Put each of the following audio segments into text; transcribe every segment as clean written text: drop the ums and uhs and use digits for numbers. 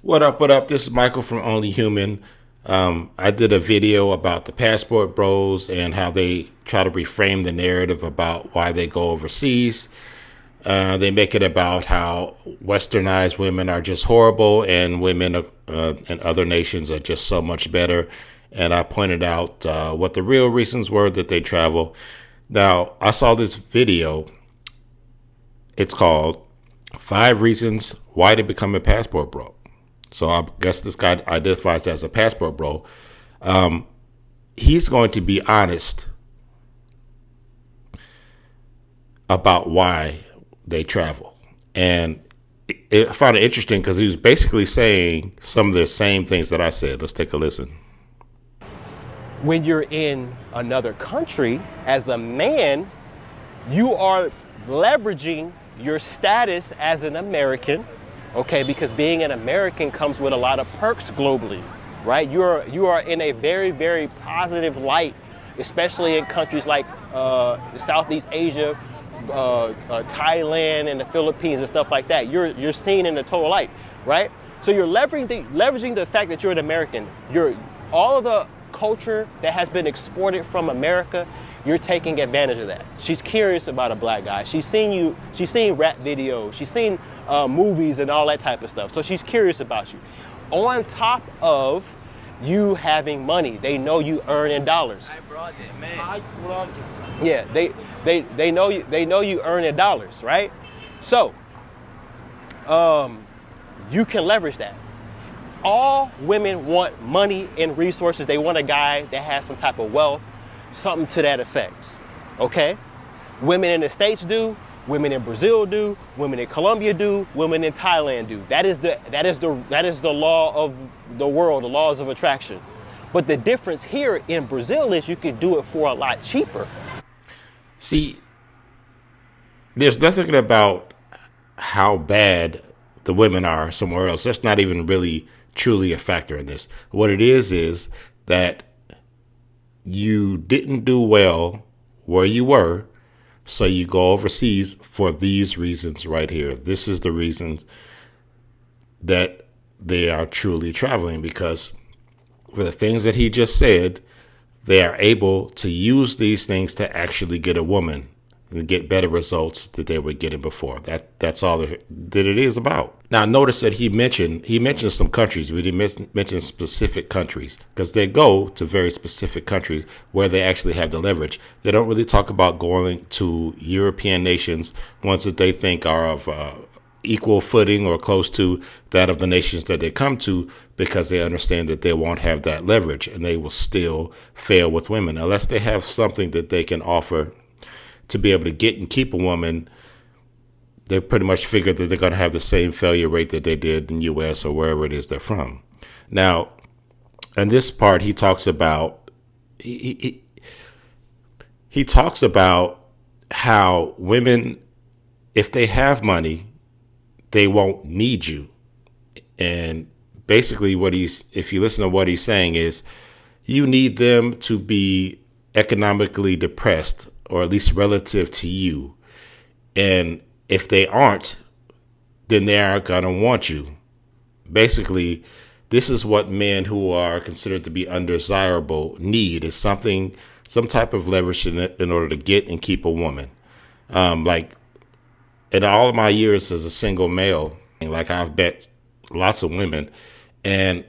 What up, what up? This is Michael from Only Human. I did a video about the passport bros and how they try to reframe the narrative about why they go overseas. They make it about how westernized women are just horrible and women in other nations are just so much better. And I pointed out what the real reasons were that they travel. Now, I saw this video. It's called Five Reasons Why to Become a Passport Bro. So I guess this guy identifies as a passport bro. He's going to be honest about why they travel. And I found it interesting because he was basically saying some of the same things that I said. Let's take a listen. When you're in another country as a man, you are leveraging your status as an American, okay? Because being an American comes with a lot of perks globally, right? You are in a very, very positive light, especially in countries like Southeast Asia, Thailand, and the Philippines and stuff like that. You're seen in a total light, right? So you're leveraging the fact that you're an American. You're all of the culture that has been exported from America, you're taking advantage of that. She's curious about a black guy. She's seen rap videos, she's seen movies and all that type of stuff. So she's curious about you. On top of you having money, they know you earn in dollars. I brought it, man. I brought it. Yeah, they know you earn in dollars, right? So you can leverage that. All women want money and resources. They want a guy that has some type of wealth, something to that effect. Okay? Women in the States do, women in Brazil do, women in Colombia do, women in Thailand do. That is the law of the world, the laws of attraction. But the difference here in Brazil is you can do it for a lot cheaper. See, there's nothing about how bad the women are somewhere else. That's not even really truly a factor in this. What it is that you didn't do well where you were, so you go overseas for these reasons right here. This is the reasons that they are truly traveling, because for the things that he just said, they are able to use these things to actually get a woman and get better results that they were getting before. That's all that it is about. Now, notice that he mentioned some countries, but he mentioned specific countries because they go to very specific countries where they actually have the leverage. They don't really talk about going to European nations, ones that they think are of equal footing or close to that of the nations that they come to, because they understand that they won't have that leverage and they will still fail with women unless they have something that they can offer to be able to get and keep a woman. They pretty much figure that they're going to have the same failure rate that they did in the U.S. or wherever it is they're from. Now, in this part, he talks about he talks about how women, if they have money, they won't need you. And basically, if you listen to what he's saying, is you need them to be economically depressed, or at least relative to you. And if they aren't, then they aren't going to want you. Basically, this is what men who are considered to be undesirable need, is some type of leverage in order to get and keep a woman. Like in all of my years as a single male, like I've met lots of women, and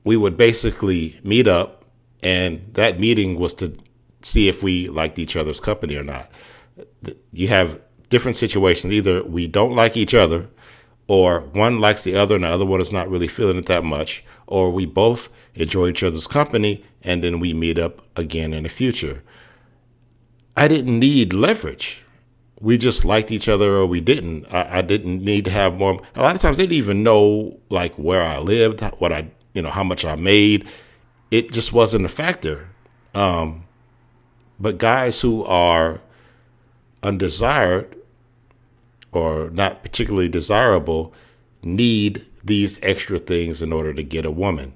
we would basically meet up, and that meeting was to see if we liked each other's company or not. You have different situations. Either we don't like each other, or one likes the other and the other one is not really feeling it that much, or we both enjoy each other's company and then we meet up again in the future. I didn't need leverage. We just liked each other or we didn't. I didn't need to have more. A lot of times they didn't even know like where I lived, how much I made. It just wasn't a factor. But guys who are undesired or not particularly desirable need these extra things in order to get a woman.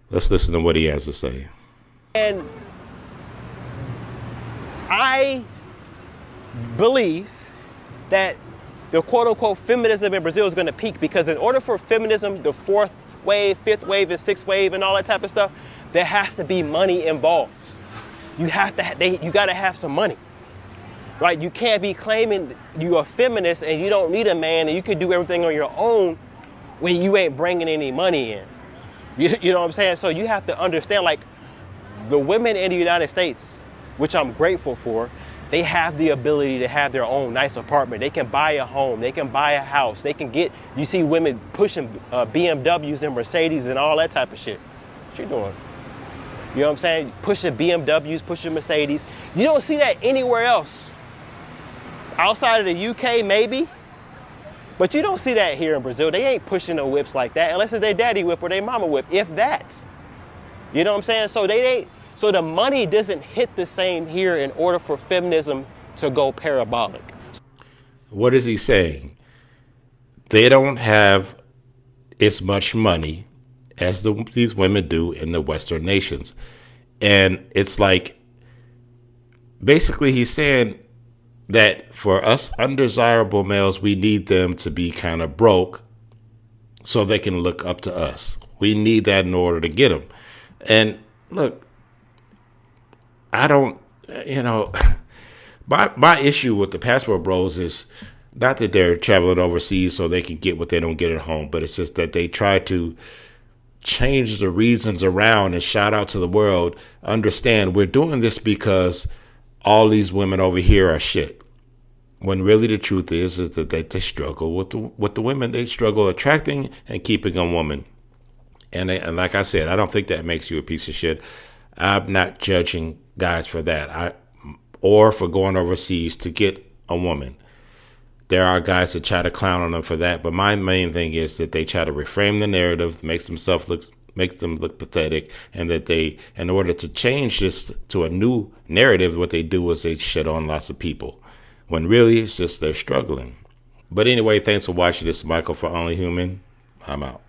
Let's listen to what he has to say. And I believe that the quote unquote feminism in Brazil is going to peak, because in order for feminism, the fourth wave, fifth wave, and sixth wave, and all that type of stuff, there has to be money involved. You have to, you got to have some money, right? You can't be claiming you're a feminist and you don't need a man and you can do everything on your own when you ain't bringing any money in. You know what I'm saying? So you have to understand, like, the women in the United States, which I'm grateful for, they have the ability to have their own nice apartment. They can buy a home. They can buy a house. They can get, you see women pushing BMWs and Mercedes and all that type of shit. What you doing? You know what I'm saying? Pushing BMWs, pushing Mercedes. You don't see that anywhere else. Outside of the UK, maybe. But you don't see that here in Brazil. They ain't pushing no whips like that unless it's their daddy whip or their mama whip, if that's. You know what I'm saying? So so the money doesn't hit the same here in order for feminism to go parabolic. What is he saying? They don't have as much money as these women do in the Western nations. And it's like, basically he's saying that for us undesirable males, we need them to be kind of broke so they can look up to us. We need that in order to get them. And look, I don't, my issue with the passport bros is not that they're traveling overseas so they can get what they don't get at home, but it's just that they try to change the reasons around and shout out to the world, understand we're doing this because all these women over here are shit. When really the truth is that they struggle with the women. They struggle attracting and keeping a woman. And like I said, I don't think that makes you a piece of shit. I'm not judging guys for that, or for going overseas to get a woman. There are guys that try to clown on them for that, but my main thing is that they try to reframe the narrative, makes them look pathetic, and that they, in order to change this to a new narrative, what they do is they shit on lots of people, when really it's just they're struggling. But anyway, thanks for watching. This is Michael for Only Human. I'm out.